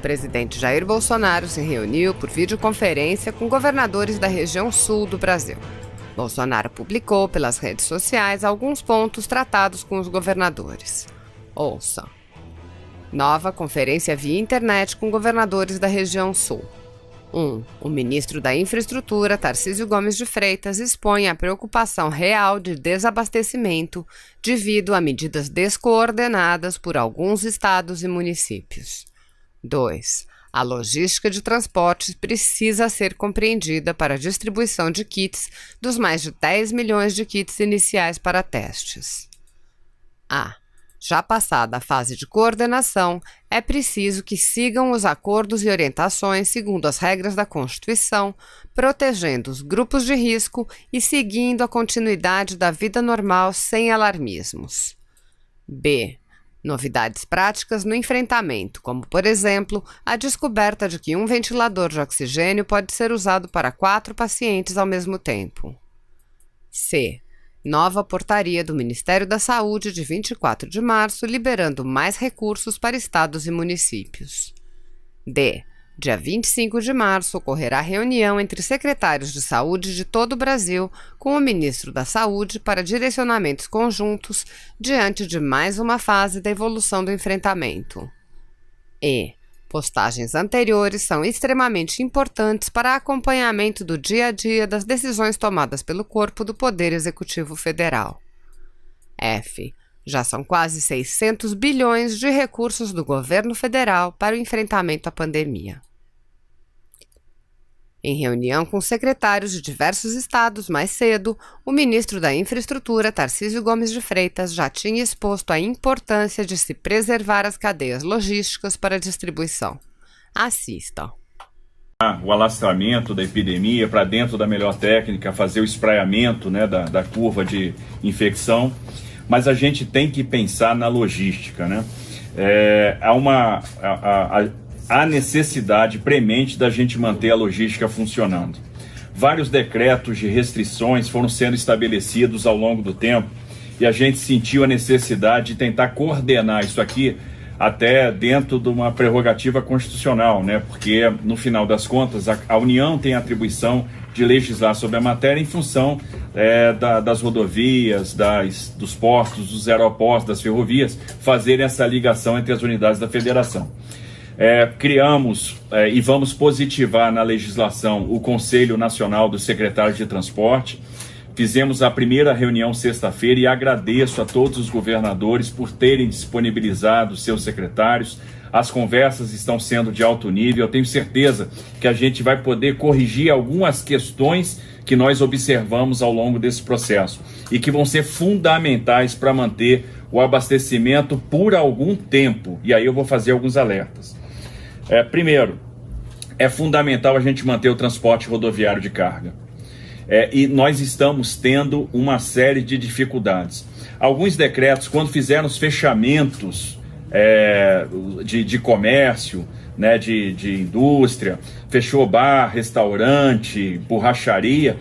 presidente Jair Bolsonaro se reuniu por videoconferência com governadores da região sul do Brasil. Bolsonaro publicou pelas redes sociais alguns pontos tratados com os governadores. Ouça. Nova conferência via internet com governadores da região sul. 1. O ministro da Infraestrutura, Tarcísio Gomes de Freitas, expõe a preocupação real de desabastecimento devido a medidas descoordenadas por alguns estados e municípios. 2. A logística de transportes precisa ser compreendida para a distribuição de kits dos mais de 10 milhões de kits iniciais para testes. Já passada a fase de coordenação, é preciso que sigam os acordos e orientações segundo as regras da Constituição, protegendo os grupos de risco e seguindo a continuidade da vida normal sem alarmismos. B. Novidades práticas no enfrentamento, como, por exemplo, a descoberta de que um ventilador de oxigênio pode ser usado para 4 pacientes ao mesmo tempo. C. Nova portaria do Ministério da Saúde de 24 de março, liberando mais recursos para estados e municípios. D. Dia 25 de março, ocorrerá reunião entre secretários de saúde de todo o Brasil com o ministro da Saúde para direcionamentos conjuntos diante de mais uma fase da evolução do enfrentamento. E. Postagens anteriores são extremamente importantes para acompanhamento do dia a dia das decisões tomadas pelo corpo do Poder Executivo Federal. F. Já são quase 600 bilhões de recursos do governo federal para o enfrentamento à pandemia. Em reunião com secretários de diversos estados mais cedo, o ministro da Infraestrutura, Tarcísio Gomes de Freitas, já tinha exposto a importância de se preservar as cadeias logísticas para a distribuição. Assista. O alastramento da epidemia para dentro da melhor técnica, fazer o espraiamento, né, da curva de infecção, mas a gente tem que pensar na logística, né? Há necessidade premente da gente manter a logística funcionando. Vários decretos de restrições foram sendo estabelecidos ao longo do tempo e a gente sentiu a necessidade de tentar coordenar isso aqui até dentro de uma prerrogativa constitucional, né? Porque no final das contas a União tem a atribuição de legislar sobre a matéria em função das rodovias, dos portos, dos aeroportos, das ferrovias, fazerem essa ligação entre as unidades da federação. Criamos e vamos positivar na legislação o Conselho Nacional dos Secretários de Transporte. Fizemos a primeira reunião sexta-feira e agradeço a todos os governadores por terem disponibilizado seus secretários. As conversas estão sendo de alto nível. Eu tenho certeza que a gente vai poder corrigir algumas questões que nós observamos ao longo desse processo e que vão ser fundamentais para manter o abastecimento por algum tempo. E aí eu vou fazer alguns alertas. Primeiro, é fundamental a gente manter o transporte rodoviário de carga. E nós estamos tendo uma série de dificuldades. Alguns decretos, quando fizeram os fechamentos de comércio, né, de indústria, fechou bar, restaurante, borracharia,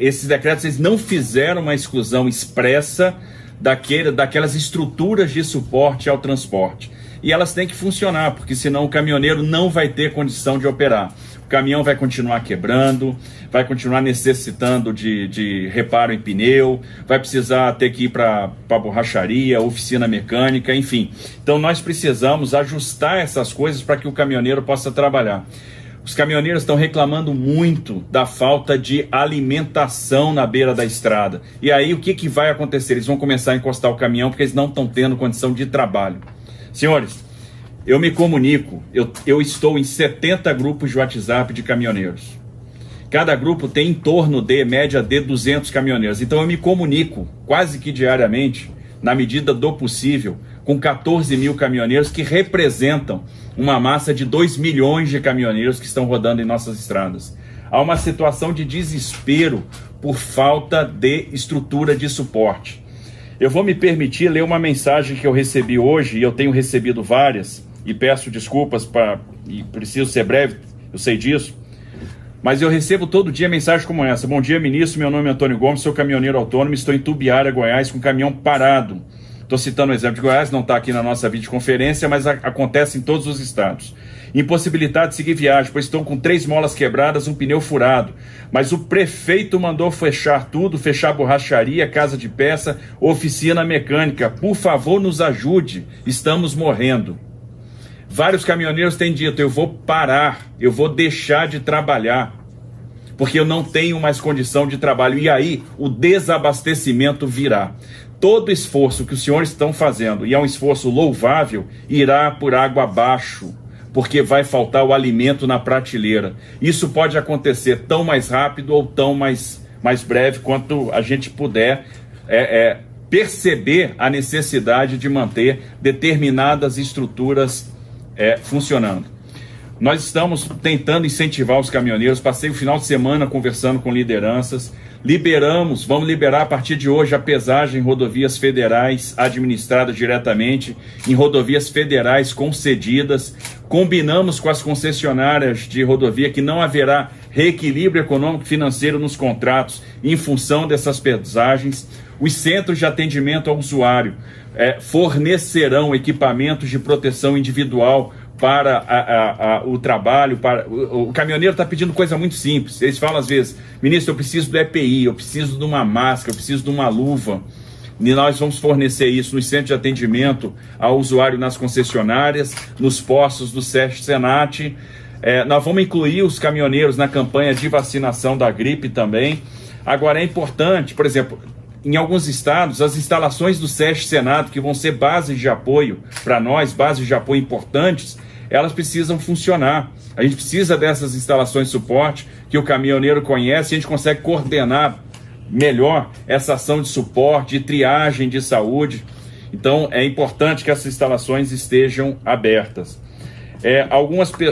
esses decretos eles não fizeram uma exclusão expressa daquelas estruturas de suporte ao transporte. E elas têm que funcionar, porque senão o caminhoneiro não vai ter condição de operar. O caminhão vai continuar quebrando, vai continuar necessitando de reparo em pneu, vai precisar ter que ir para borracharia, oficina mecânica, enfim. Então nós precisamos ajustar essas coisas para que o caminhoneiro possa trabalhar. Os caminhoneiros estão reclamando muito da falta de alimentação na beira da estrada. E aí o que vai acontecer? Eles vão começar a encostar o caminhão porque eles não estão tendo condição de trabalho. Senhores, eu me comunico, eu estou em 70 grupos de WhatsApp de caminhoneiros. Cada grupo tem em torno de, média de 200 caminhoneiros. Então eu me comunico quase que diariamente, na medida do possível, com 14 mil caminhoneiros que representam uma massa de 2 milhões de caminhoneiros que estão rodando em nossas estradas. Há uma situação de desespero por falta de estrutura de suporte. Eu vou me permitir ler uma mensagem que eu recebi hoje, e eu tenho recebido várias, e peço desculpas e preciso ser breve, eu sei disso, mas eu recebo todo dia mensagem como essa. Bom dia, ministro, meu nome é Antônio Gomes, sou caminhoneiro autônomo, estou em Tubiara, Goiás, com o caminhão parado. Estou citando o exemplo de Goiás, não está aqui na nossa videoconferência, mas acontece em todos os estados. Impossibilidade de seguir viagem, pois estão com 3 molas quebradas, um pneu furado. Mas o prefeito mandou fechar tudo, fechar borracharia, casa de peça, oficina mecânica. Por favor, nos ajude, estamos morrendo. Vários caminhoneiros têm dito, eu vou parar, eu vou deixar de trabalhar, porque eu não tenho mais condição de trabalho. E aí, o desabastecimento virá. Todo esforço que os senhores estão fazendo, e é um esforço louvável, irá por água abaixo, porque vai faltar o alimento na prateleira. Isso pode acontecer tão mais rápido ou tão mais breve quanto a gente puder perceber a necessidade de manter determinadas estruturas funcionando. Nós estamos tentando incentivar os caminhoneiros. Passei o final de semana conversando com lideranças. Vamos liberar a partir de hoje a pesagem em rodovias federais administradas diretamente, em rodovias federais concedidas. Combinamos com as concessionárias de rodovia que não haverá reequilíbrio econômico e financeiro nos contratos em função dessas pesagens. Os centros de atendimento ao usuário fornecerão equipamentos de proteção individual para o trabalho. O caminhoneiro está pedindo coisa muito simples. Eles falam às vezes, ministro, eu preciso do EPI, eu preciso de uma máscara, eu preciso de uma luva. E nós vamos fornecer isso nos centros de atendimento ao usuário nas concessionárias, nos postos do SESC Senat. Nós vamos incluir os caminhoneiros na campanha de vacinação da gripe também. Agora é importante, por exemplo, em alguns estados, as instalações do SESC Senat, que vão ser bases de apoio para nós, bases de apoio importantes, elas precisam funcionar. A gente precisa dessas instalações de suporte que o caminhoneiro conhece, e a gente consegue coordenar melhor essa ação de suporte, de triagem de saúde. Então é importante que essas instalações estejam abertas.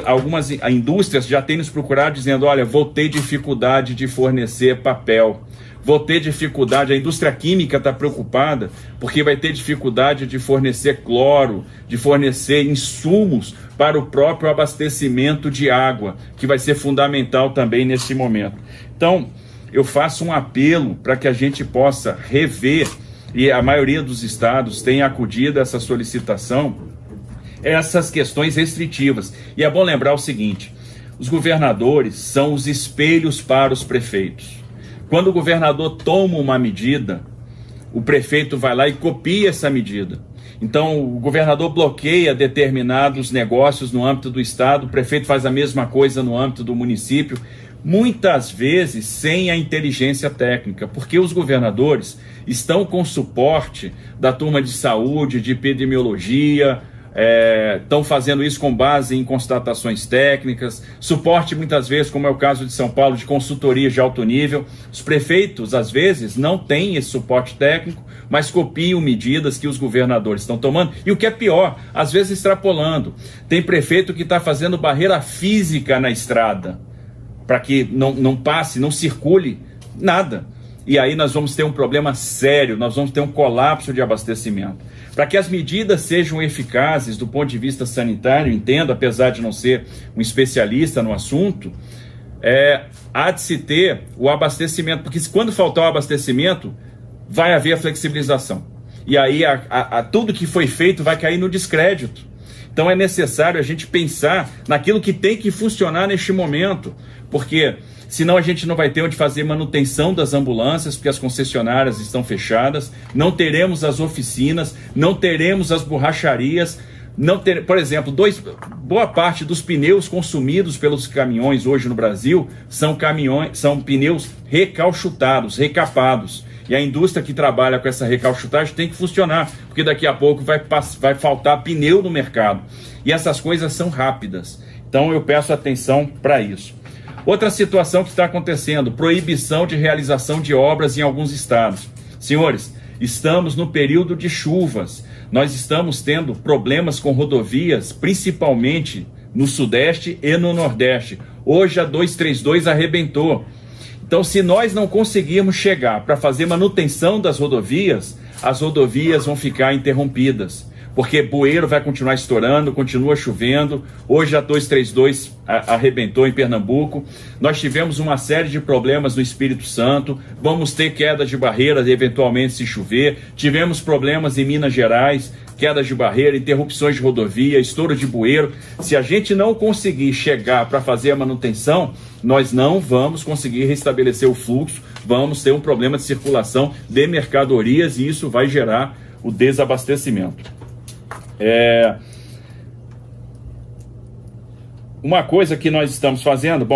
Algumas indústrias já têm nos procurado dizendo, olha, vou ter dificuldade de fornecer papel, vou ter dificuldade, a indústria química está preocupada porque vai ter dificuldade de fornecer cloro, de fornecer insumos para o próprio abastecimento de água, que vai ser fundamental também nesse momento. Então, eu faço um apelo para que a gente possa rever, e a maioria dos estados tem acudido a essa solicitação, essas questões restritivas. E é bom lembrar o seguinte, os governadores são os espelhos para os prefeitos. Quando o governador toma uma medida, o prefeito vai lá e copia essa medida. Então, o governador bloqueia determinados negócios no âmbito do estado, o prefeito faz a mesma coisa no âmbito do município, muitas vezes sem a inteligência técnica, porque os governadores estão com suporte da turma de saúde, de epidemiologia, estão fazendo isso com base em constatações técnicas, suporte muitas vezes, como é o caso de São Paulo, de consultorias de alto nível. Os prefeitos, às vezes, não têm esse suporte técnico, mas copiam medidas que os governadores estão tomando, e o que é pior, às vezes extrapolando. Tem prefeito que está fazendo barreira física na estrada, para que não passe, não circule nada. E aí nós vamos ter um problema sério, nós vamos ter um colapso de abastecimento. Para que as medidas sejam eficazes do ponto de vista sanitário, entendo, apesar de não ser um especialista no assunto, há de se ter o abastecimento, porque quando faltar o abastecimento, vai haver a flexibilização. E aí tudo que foi feito vai cair no descrédito. Então é necessário a gente pensar naquilo que tem que funcionar neste momento, porque senão a gente não vai ter onde fazer manutenção das ambulâncias, porque as concessionárias estão fechadas, não teremos as oficinas, não teremos as borracharias, por exemplo, boa parte dos pneus consumidos pelos caminhões hoje no Brasil são pneus recalchutados, recapados. E a indústria que trabalha com essa recalchutagem tem que funcionar, porque daqui a pouco vai faltar pneu no mercado. E essas coisas são rápidas. Então eu peço atenção para isso. Outra situação que está acontecendo, proibição de realização de obras em alguns estados. Senhores, estamos no período de chuvas. Nós estamos tendo problemas com rodovias, principalmente no Sudeste e no Nordeste. Hoje a 232 arrebentou. Então, se nós não conseguirmos chegar para fazer manutenção das rodovias, as rodovias vão ficar interrompidas. porque bueiro vai continuar estourando, continua chovendo. Hoje a 232 arrebentou em Pernambuco. Nós tivemos uma série de problemas no Espírito Santo, vamos ter queda de barreiras eventualmente se chover. Tivemos problemas em Minas Gerais, quedas de barreira, interrupções de rodovia, estouro de bueiro. Se a gente não conseguir chegar para fazer a manutenção, nós não vamos conseguir restabelecer o fluxo, vamos ter um problema de circulação de mercadorias e isso vai gerar o desabastecimento. Uma coisa que nós estamos fazendo,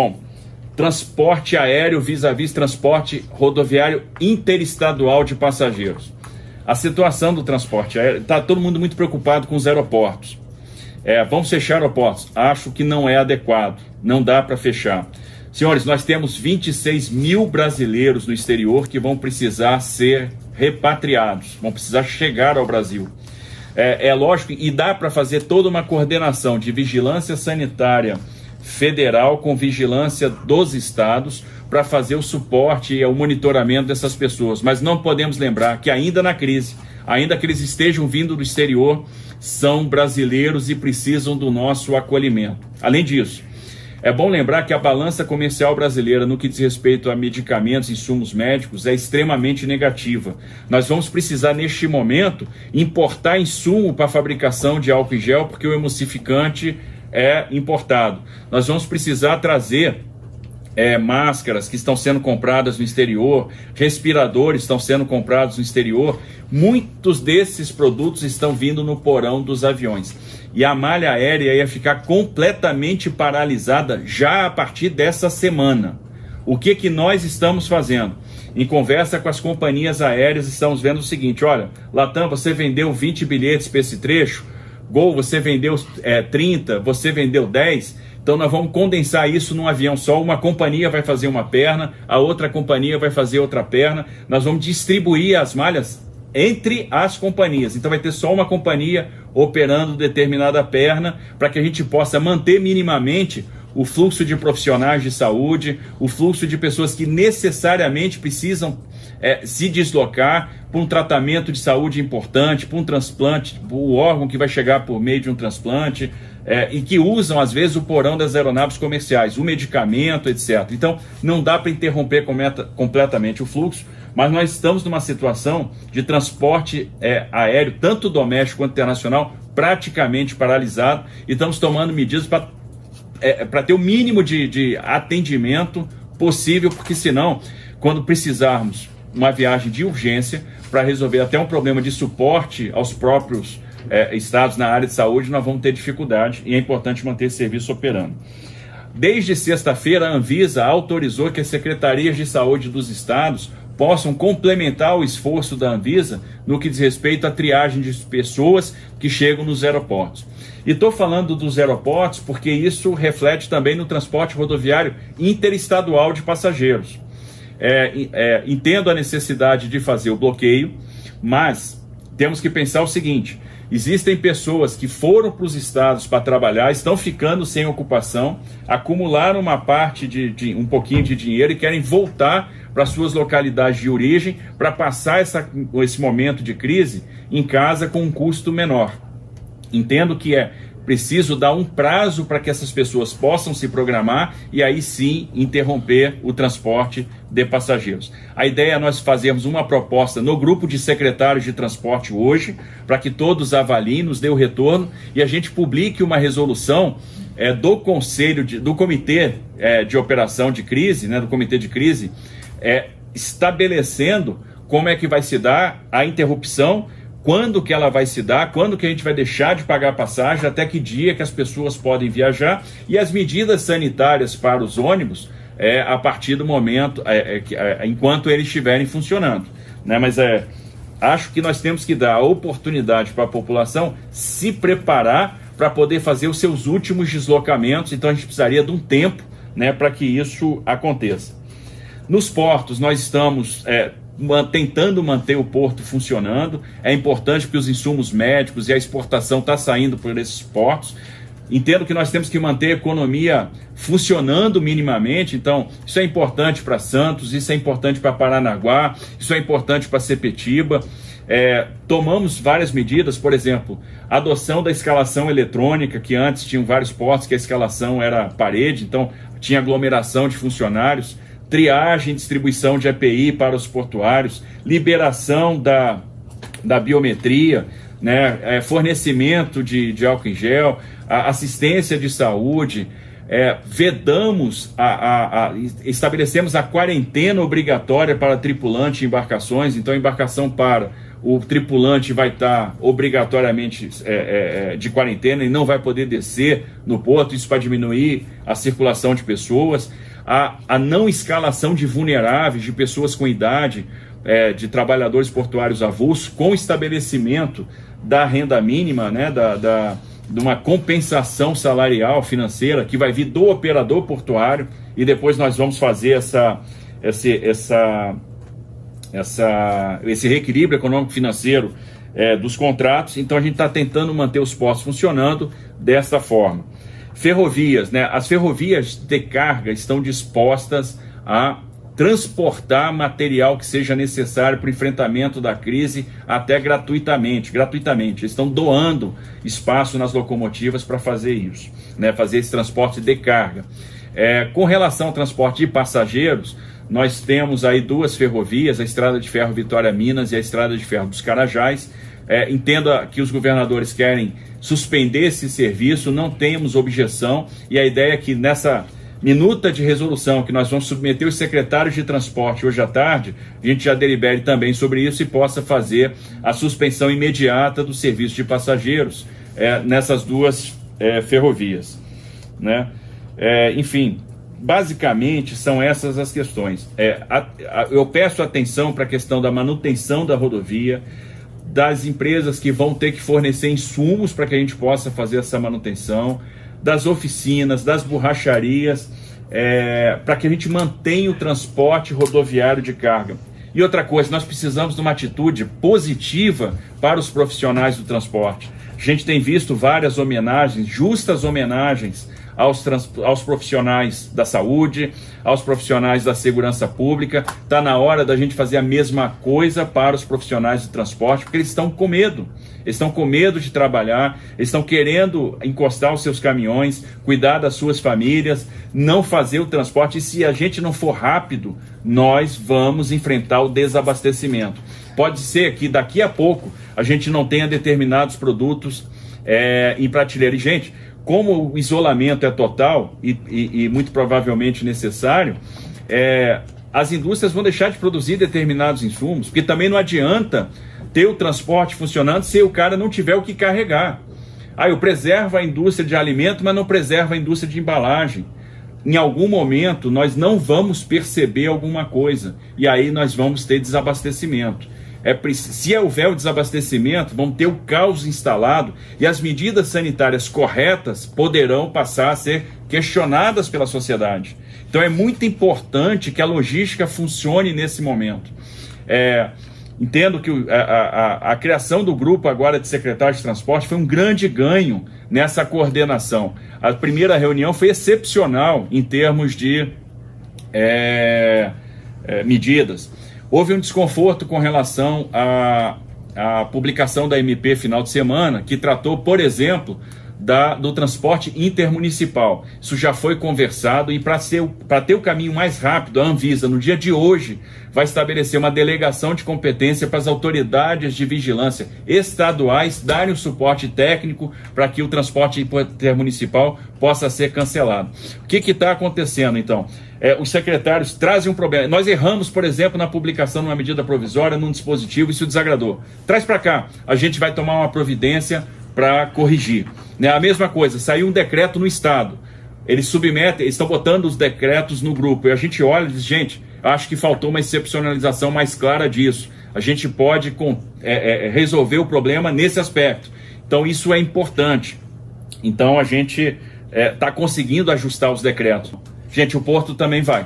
transporte aéreo vis-à-vis transporte rodoviário interestadual de passageiros. A situação do transporte aéreo, está todo mundo muito preocupado com os aeroportos. Vamos fechar aeroportos? Acho que não é adequado, não dá para fechar. Senhores, nós temos 26 mil brasileiros no exterior que vão precisar ser repatriados, vão precisar chegar ao Brasil. É lógico, e dá para fazer toda uma coordenação de vigilância sanitária federal com vigilância dos estados para fazer o suporte e o monitoramento dessas pessoas. Mas não podemos lembrar que ainda na crise, ainda que eles estejam vindo do exterior, são brasileiros e precisam do nosso acolhimento. Além disso, é bom lembrar que a balança comercial brasileira no que diz respeito a medicamentos e insumos médicos é extremamente negativa. Nós vamos precisar, neste momento, importar insumo para a fabricação de álcool em gel, porque o emulsificante é importado. Nós vamos precisar trazer máscaras que estão sendo compradas no exterior, respiradores estão sendo comprados no exterior. Muitos desses produtos estão vindo no porão dos aviões. E a malha aérea ia ficar completamente paralisada já a partir dessa semana. O que nós estamos fazendo? Em conversa com as companhias aéreas, estamos vendo o seguinte: olha, Latam, você vendeu 20 bilhetes para esse trecho, Gol, você vendeu 30, você vendeu 10, então nós vamos condensar isso num avião só. Uma companhia vai fazer uma perna, a outra companhia vai fazer outra perna, nós vamos distribuir as malhas entre as companhias, então vai ter só uma companhia operando determinada perna, para que a gente possa manter minimamente o fluxo de profissionais de saúde, o fluxo de pessoas que necessariamente precisam se deslocar para um tratamento de saúde importante, para um transplante, o órgão que vai chegar por meio de um transplante, e que usam às vezes o porão das aeronaves comerciais, o medicamento, etc. Então não dá para interromper completamente o fluxo, mas nós estamos numa situação de transporte aéreo, tanto doméstico quanto internacional, praticamente paralisado, e estamos tomando medidas para ter o mínimo de atendimento possível, porque senão, quando precisarmos uma viagem de urgência para resolver até um problema de suporte aos próprios estados na área de saúde, nós vamos ter dificuldade, e é importante manter esse serviço operando. Desde sexta-feira, a Anvisa autorizou que as secretarias de saúde dos estados possam complementar o esforço da Anvisa no que diz respeito à triagem de pessoas que chegam nos aeroportos. E estou falando dos aeroportos porque isso reflete também no transporte rodoviário interestadual de passageiros. Entendo a necessidade de fazer o bloqueio, mas temos que pensar o seguinte: existem pessoas que foram para os estados para trabalhar, estão ficando sem ocupação, acumularam uma parte um pouquinho de dinheiro e querem voltar para suas localidades de origem para passar esse momento de crise em casa com um custo menor. Entendo que é preciso dar um prazo para que essas pessoas possam se programar e aí sim interromper o transporte de passageiros. A ideia é nós fazermos uma proposta no grupo de secretários de transporte hoje, para que todos avaliem, nos dê o retorno e a gente publique uma resolução do comitê de operação de crise, do comitê de crise, estabelecendo como é que vai se dar a interrupção, quando que ela vai se dar, quando que a gente vai deixar de pagar a passagem, até que dia que as pessoas podem viajar, e as medidas sanitárias para os ônibus a partir do momento, enquanto eles estiverem funcionando. Mas acho que nós temos que dar a oportunidade para a população se preparar para poder fazer os seus últimos deslocamentos, então a gente precisaria de um tempo para que isso aconteça. Nos portos, nós estamos tentando manter o porto funcionando. É importante que os insumos médicos e a exportação está saindo por esses portos. Entendo que nós temos que manter a economia funcionando minimamente, então isso é importante para Santos, isso é importante para Paranaguá, isso é importante para Sepetiba. Tomamos várias medidas, por exemplo, adoção da escalação eletrônica, que antes tinham vários portos que a escalação era parede, então tinha aglomeração de funcionários, triagem e distribuição de EPI para os portuários, liberação da biometria, né, fornecimento de álcool em gel, assistência de saúde, estabelecemos a quarentena obrigatória para tripulante em embarcações. Então a embarcação para, o tripulante vai estar obrigatoriamente de quarentena e não vai poder descer no porto, isso para diminuir a circulação de pessoas, a não escalação de vulneráveis, de pessoas com idade, de trabalhadores portuários avulsos, com estabelecimento da renda mínima, né, de uma compensação salarial financeira que vai vir do operador portuário, e depois nós vamos fazer esse reequilíbrio econômico-financeiro dos contratos. Então a gente está tentando manter os portos funcionando dessa forma. Ferrovias, né? As ferrovias de carga estão dispostas a transportar material que seja necessário para o enfrentamento da crise, até gratuitamente. Eles estão doando espaço nas locomotivas para fazer isso, né? Fazer esse transporte de carga. Com relação ao transporte de passageiros, nós temos aí duas ferrovias, a Estrada de Ferro Vitória Minas e a Estrada de Ferro dos Carajás. Entenda que os governadores querem suspender esse serviço, não temos objeção, e a ideia é que nessa minuta de resolução que nós vamos submeter os secretários de transporte hoje à tarde, a gente já delibere também sobre isso e possa fazer a suspensão imediata do serviço de passageiros nessas duas ferrovias, né? Enfim, basicamente são essas as questões. Eu peço atenção para a questão da manutenção da rodovia, das empresas que vão ter que fornecer insumos para que a gente possa fazer essa manutenção, das oficinas, das borracharias, para que a gente mantenha o transporte rodoviário de carga. E outra coisa, nós precisamos de uma atitude positiva para os profissionais do transporte. A gente tem visto várias homenagens, justas homenagens aos profissionais da saúde, aos profissionais da segurança pública. Está na hora da gente fazer a mesma coisa para os profissionais do transporte, porque eles estão com medo. Eles estão com medo de trabalhar, eles estão querendo encostar os seus caminhões, cuidar das suas famílias, não fazer o transporte. E se a gente não for rápido, nós vamos enfrentar o desabastecimento. Pode ser que daqui a pouco a gente não tenha determinados produtos em prateleira. E, gente, como o isolamento é total e muito provavelmente necessário, as indústrias vão deixar de produzir determinados insumos, porque também não adianta ter o transporte funcionando se o cara não tiver o que carregar. Eu preservo a indústria de alimento, mas não preservo a indústria de embalagem. Em algum momento nós não vamos perceber alguma coisa, e aí nós vamos ter desabastecimento. Se houver o desabastecimento, vamos ter o caos instalado, e as medidas sanitárias corretas poderão passar a ser questionadas pela sociedade. Então é muito importante que a logística funcione nesse momento. Entendo que a criação do grupo agora de secretários de transporte foi um grande ganho nessa coordenação. A primeira reunião foi excepcional em termos de medidas. Houve um desconforto com relação à publicação da MP final de semana, que tratou, por exemplo, do transporte intermunicipal. Isso já foi conversado, e para ter o caminho mais rápido, a Anvisa, no dia de hoje, vai estabelecer uma delegação de competência para as autoridades de vigilância estaduais darem o suporte técnico para que o transporte intermunicipal possa ser cancelado. O que está acontecendo, então? Os secretários trazem um problema. Nós erramos, por exemplo, na publicação de uma medida provisória num dispositivo, isso desagradou. Traz para cá, a gente vai tomar uma providência para corrigir. A mesma coisa, saiu um decreto no Estado, eles estão botando os decretos no grupo, e a gente olha e diz, gente, acho que faltou uma excepcionalização mais clara disso. A gente pode resolver o problema nesse aspecto. Então isso é importante. Então a gente está conseguindo ajustar os decretos. Gente, o porto também vai.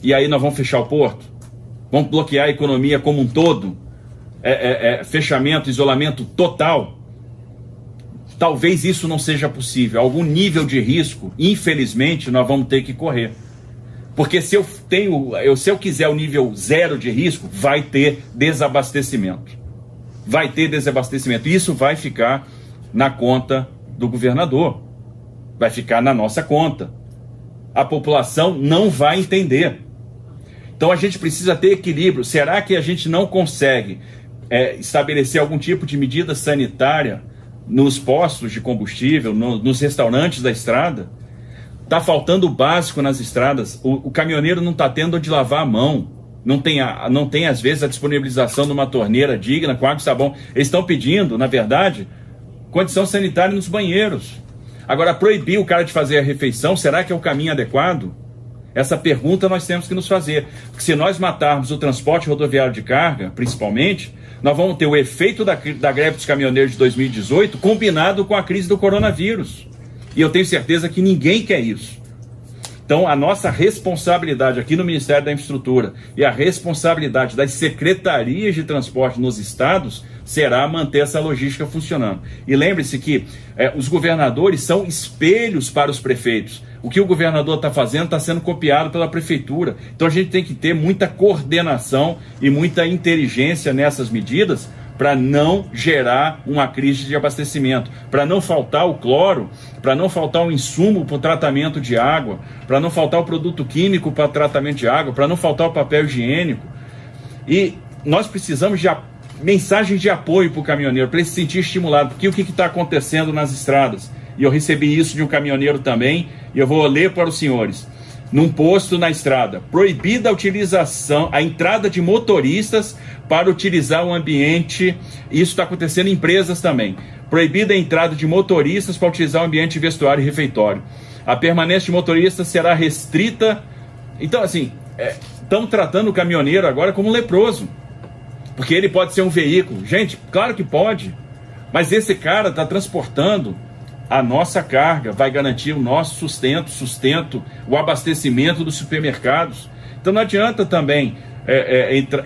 E aí nós vamos fechar o porto? Vamos bloquear a economia como um todo? Fechamento, isolamento total? Talvez isso não seja possível. Algum nível de risco, infelizmente, nós vamos ter que correr. Porque se eu quiser o nível zero de risco, vai ter desabastecimento. vai ter desabastecimento. Isso vai ficar na conta do governador, vai ficar na nossa conta. A população não vai entender. Então a gente precisa ter equilíbrio. Será que a gente não consegue estabelecer algum tipo de medida sanitária nos postos de combustível, nos restaurantes da estrada? Está faltando o básico nas estradas. O caminhoneiro não está tendo onde lavar a mão. Não tem, às vezes, a disponibilização de uma torneira digna com água e sabão. Eles estão pedindo, na verdade, condição sanitária nos banheiros. Agora, proibir o cara de fazer a refeição, será que é o caminho adequado? Essa pergunta nós temos que nos fazer. Porque se nós matarmos o transporte rodoviário de carga, principalmente, nós vamos ter o efeito da greve dos caminhoneiros de 2018 combinado com a crise do coronavírus. E eu tenho certeza que ninguém quer isso. Então, a nossa responsabilidade aqui no Ministério da Infraestrutura e a responsabilidade das secretarias de transporte nos estados será manter essa logística funcionando. E lembre-se que os governadores são espelhos para os prefeitos. O que o governador está fazendo está sendo copiado pela prefeitura. Então, a gente tem que ter muita coordenação e muita inteligência nessas medidas para não gerar uma crise de abastecimento, para não faltar o cloro, para não faltar o insumo para o tratamento de água, para não faltar o produto químico para o tratamento de água, para não faltar o papel higiênico. E nós precisamos de mensagens de apoio para o caminhoneiro, para ele se sentir estimulado, porque o que está acontecendo nas estradas? E eu recebi isso de um caminhoneiro também, e eu vou ler para os senhores. Num posto na estrada, proibida a utilização, a entrada de motoristas para utilizar o ambiente, isso está acontecendo em empresas também, proibida a entrada de motoristas para utilizar o ambiente vestuário e refeitório. A permanência de motoristas será restrita. Então, assim, estamos tratando o caminhoneiro agora como um leproso, porque ele pode ser um veículo. Gente, claro que pode, mas esse cara está transportando a nossa carga, vai garantir o nosso sustento, o abastecimento dos supermercados. Então não adianta também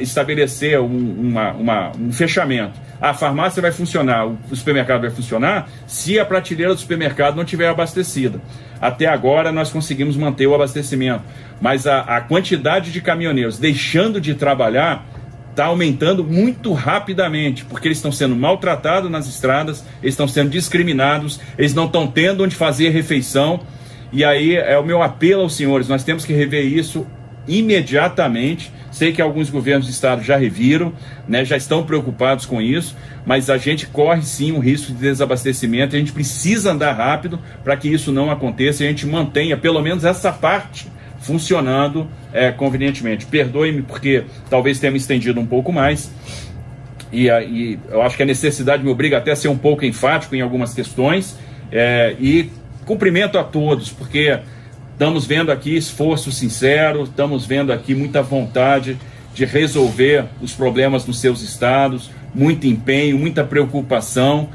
estabelecer um fechamento. A farmácia vai funcionar, o supermercado vai funcionar se a prateleira do supermercado não estiver abastecida. Até agora nós conseguimos manter o abastecimento, mas a quantidade de caminhoneiros deixando de trabalhar está aumentando muito rapidamente, porque eles estão sendo maltratados nas estradas, eles estão sendo discriminados, eles não estão tendo onde fazer refeição. E aí é o meu apelo aos senhores, nós temos que rever isso imediatamente. Sei que alguns governos do estado já reviram, né, já estão preocupados com isso, mas a gente corre sim um risco de desabastecimento, a gente precisa andar rápido para que isso não aconteça e a gente mantenha pelo menos essa parte funcionando convenientemente. Perdoe-me porque talvez tenha me estendido um pouco mais e eu acho que a necessidade me obriga até a ser um pouco enfático em algumas questões, e cumprimento a todos, porque estamos vendo aqui esforço sincero, estamos vendo aqui muita vontade de resolver os problemas nos seus estados, muito empenho, muita preocupação.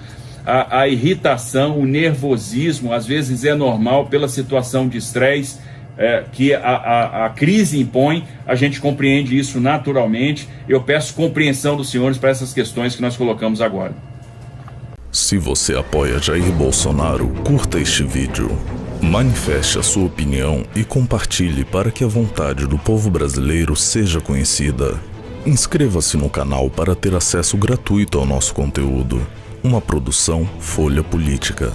A irritação, o nervosismo, às vezes é normal pela situação de estresse que a crise impõe, a gente compreende isso naturalmente. Eu peço compreensão dos senhores para essas questões que nós colocamos agora. Se você apoia Jair Bolsonaro, curta este vídeo, manifeste a sua opinião e compartilhe para que a vontade do povo brasileiro seja conhecida. Inscreva-se no canal para ter acesso gratuito ao nosso conteúdo. Uma produção Folha Política.